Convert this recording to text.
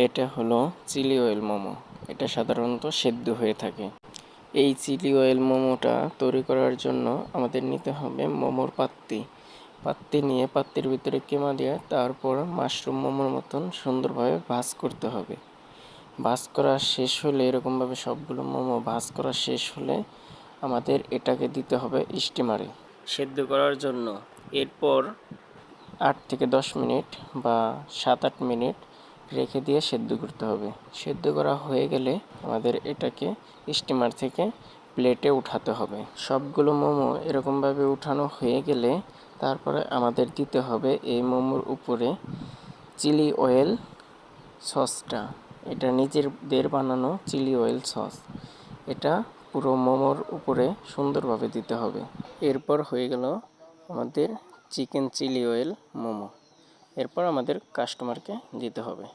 এটা হলো chilli oil momo. এটা সাধারণত সেদ্ধ হয়ে থাকে। এই চিলি অয়েল মোমোটা তৈরি করার জন্য আমাদের নিতে হবে মোমোর পাত্তি। পাত্তি নিয়ে পাত্তির ভিতরে কিমা দিয়ে তারপর মাশরুম মোমোর মতন সুন্দরভাবে ভাজ করতে হবে। ভাজ করা শেষ হলে এরকমভাবে সবগুলো মোমো ভাজ করা শেষ হলে আমাদের এটাকে দিতে হবে স্টিমারে সেদ্ধ করার জন্য। এরপর 8 থেকে 10 মিনিট বা 7-8 মিনিট রেখে দিয়ে সেদ্ধ করতে হবে। সেদ্ধ করা হয়ে গেলে আমাদের এটাকে স্টিমার থেকে প্লেটে উঠাতে হবে। সবগুলো মোমো এরকমভাবে উঠানো হয়ে গেলে তারপরে আমাদের দিতে হবে এই মোমোর উপরে চিলি অয়েল সসটা। এটা নিজেদের বানানো চিলি অয়েল সস। এটা পুরো মোমোর উপরে সুন্দরভাবে দিতে হবে। এরপর হয়ে গেল আমাদের চিকেন চিলি অয়েল মোমো। এরপর আমাদের কাস্টমারকে দিতে হবে।